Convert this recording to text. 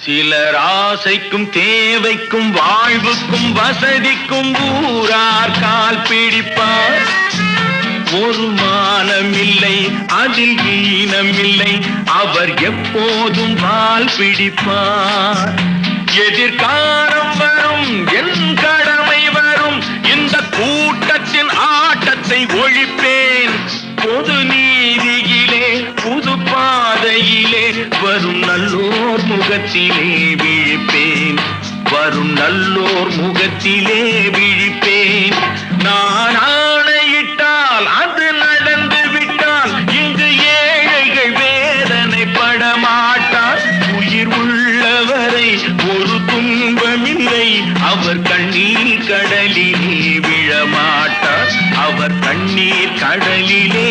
சிலர் ஆசைக்கும் தேவைக்கும் வாழ்வுக்கும் வசதிக்கும் ஊரார் கால் பிடிப்பார். ஒரு மானமில்லை அதில் ஈனமில்லை, அவர் எப்போதும் வால் பிடிப்பார். எதிர்காலம் வரும் என் கடமை வரும், இந்த கூட்டத்தின் ஆட்டத்தை ஒழிப்பேன். பொது நீதியிலே புது பாதையிலே வரும் நல்லோர் முகத்திலே விழிப்பேன். வரும் நல்லோர் முகத்திலே விழிப்பேன். நான் ஆணையிட்டால் அது நடந்து விட்டால் இங்கு ஏழைகள் வேதனைப்பட மாட்டார். உயிர் உள்ளவரை ஒரு துன்பமில்லை, அவர் கண்ணீர் கடலிலே விழமாட்டார். அவர் கண்ணீர் கடலிலே